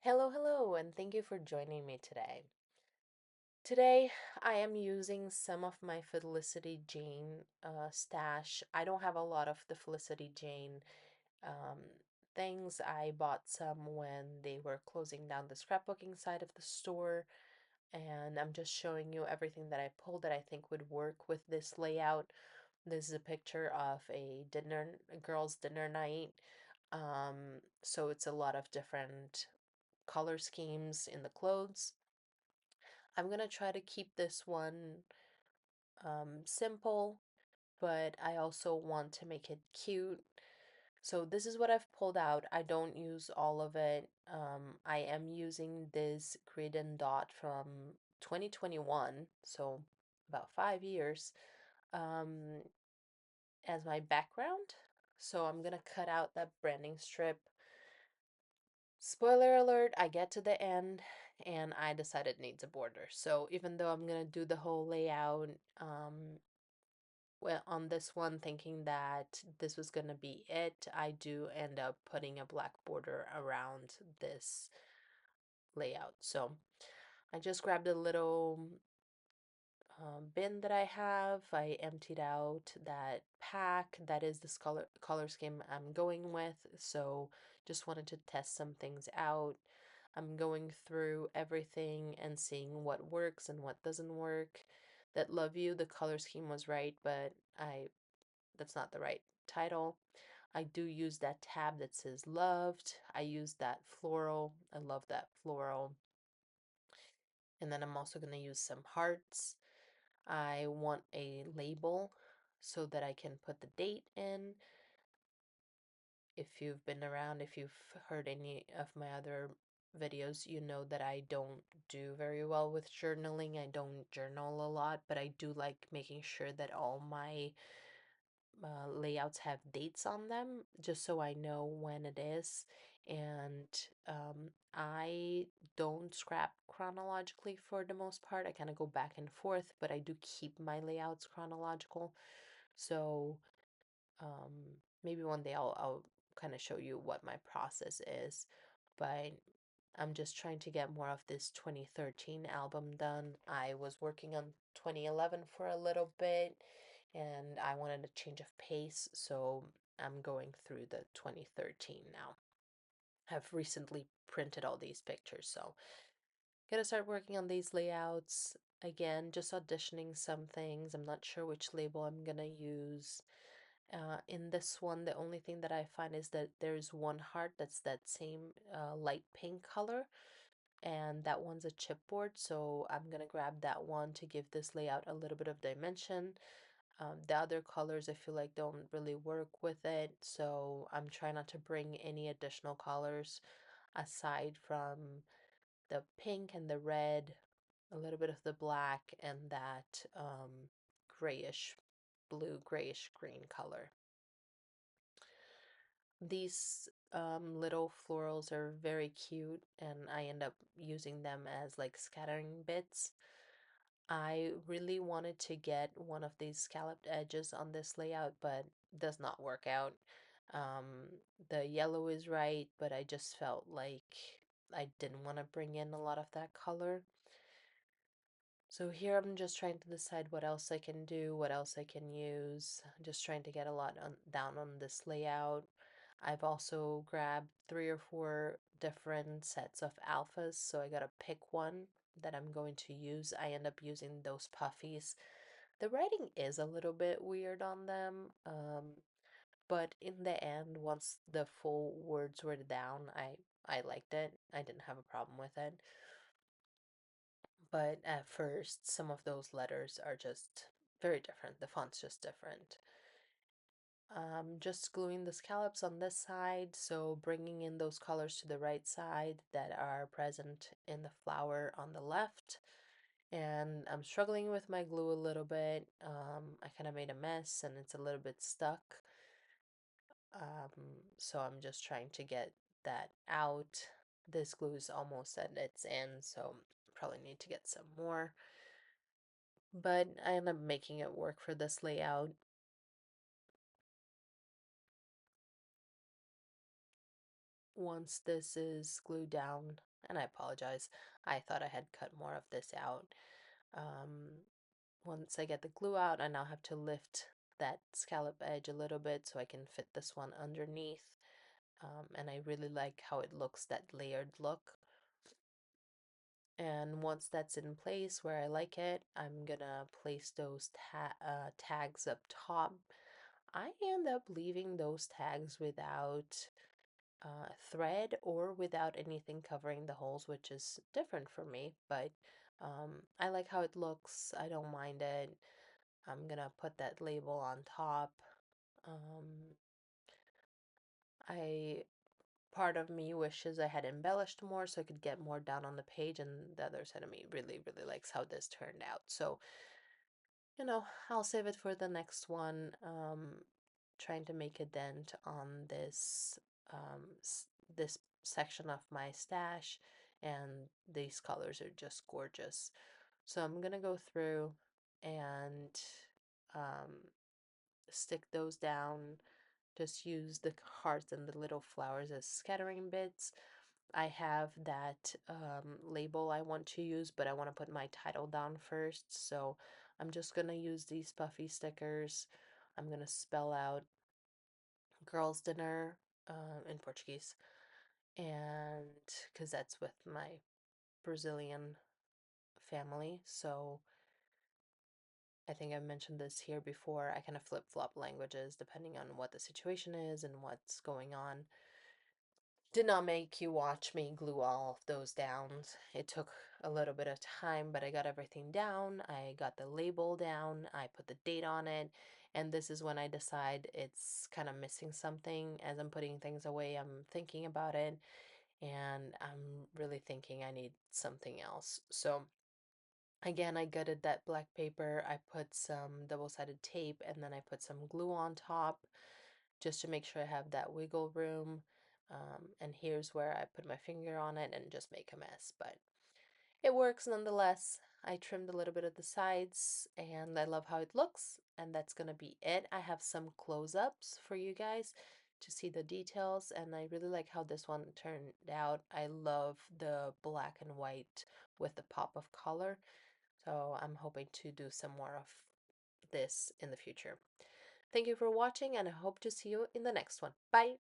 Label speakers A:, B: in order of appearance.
A: Hello, hello, and thank you for joining me today. Today, I am using some of my Felicity Jane stash. I don't have a lot of the Felicity Jane um, things. I bought some when they were closing down the scrapbooking side of the store, and I'm just showing you everything that I pulled that I think would work with this layout. This is a picture of a girls' dinner night. So it's a lot of different color schemes in the clothes. I'm gonna try to keep this one simple, but I also want to make it cute. So this is what I've pulled out. I don't use all of it. I am using this grid and dot from 2021, so about 5 years, um, as my background. So I'm gonna cut out that branding strip. Spoiler alert, I get to the end and I decide it needs a border. So even though I'm gonna do the whole layout well, on this one thinking that this was gonna be it, I do end up putting a black border around this layout. So I just grabbed a little bin that I have. I emptied out that pack. That is the color scheme I'm going with. So just wanted to test some things out. I'm going through everything and seeing what works and what doesn't work. That Love You, the color scheme was right, but I that's not the right title. I do use that tab that says loved. I use that floral. I love that floral. And then I'm also going to use some hearts. I want a label so that I can put the date in. If you've been around, if you've heard any of my other videos, you know that I don't do very well with journaling. I don't journal a lot, but I do like making sure that all my layouts have dates on them just so I know when it is. And I don't scrap chronologically for the most part. I kind of go back and forth, but I do keep my layouts chronological. So maybe one day I'll kind of show you what my process is. But I'm just trying to get more of this 2013 album done. I was working on 2011 for a little bit and I wanted a change of pace, so I'm going through the 2013 now. I've recently printed all these pictures, so gotta start working on these layouts. Again, just auditioning some things. I'm not sure which label I'm gonna use. In this one, the only thing that I find is that there's one heart that's that same light pink color, and that one's a chipboard, so I'm gonna grab that one to give this layout a little bit of dimension. The other colors I feel like don't really work with it, so I'm trying not to bring any additional colors aside from the pink and the red, a little bit of the black, and that grayish blue, grayish green color. These little florals are very cute, and I end up using them as like scattering bits. I really wanted to get one of these scalloped edges on this layout, but does not work out. The yellow is right, but I just felt like I didn't want to bring in a lot of that color. So here I'm just trying to decide what else I can do, what else I can use. Just trying to get a lot down on this layout. I've also grabbed 3 or 4 different sets of alphas, so I gotta pick one that I'm going to use. I end up using those puffies. The writing is a little bit weird on them, but in the end, once the full words were down, I liked it. I didn't have a problem with it. But at first, some of those letters are just very different. The font's just different. Just gluing the scallops on this side, so bringing in those colors to the right side that are present in the flower on the left. And I'm struggling with my glue a little bit. I kind of made a mess and it's a little bit stuck. So I'm just trying to get that out. This glue is almost at its end, so probably need to get some more. But I end up making it work for this layout. Once this is glued down, And I apologize. I thought I had cut more of this out. Um, Once I get the glue out, I now have to lift that scallop edge a little bit so I can fit this one underneath. And I really like how it looks, that layered look. And once that's in place where I like it, I'm gonna place those tags up top. I end up leaving those tags without thread or without anything covering the holes, which is different for me, but I like how it looks. I don't mind it. I'm gonna put that label on top. Um, I Part of me wishes I had embellished more so I could get more down on the page, and the other side of me really, really likes how this turned out. So, I'll save it for the next one. Trying to make a dent on this section of my stash, and these colors are just gorgeous. So I'm gonna go through and um, stick those down. Just use the hearts and the little flowers as scattering bits. I have that label I want to use, but I want to put my title down first. So I'm just going to use these puffy stickers. I'm going to spell out girls' dinner in Portuguese, and because that's with my Brazilian family. So I think I've mentioned this here before. I kind of flip flop languages depending on what the situation is and what's going on. Did not make you watch me glue all of those down. It took a little bit of time, but I got everything down. I got the label down. I put the date on it. And this is when I decide it's kind of missing something. As I'm putting things away, I'm thinking about it. And I'm really thinking I need something else. So again, I gutted that black paper. I put some double-sided tape and then I put some glue on top just to make sure I have that wiggle room. And here's where I put my finger on it and just make a mess, but it works nonetheless. I trimmed a little bit of the sides and I love how it looks, and that's gonna be it. I have some close-ups for you guys to see the details, and I really like how this one turned out. I love the black and white with the pop of color, so I'm hoping to do some more of this in the future. Thank you for watching, and I hope to see you in the next one. Bye!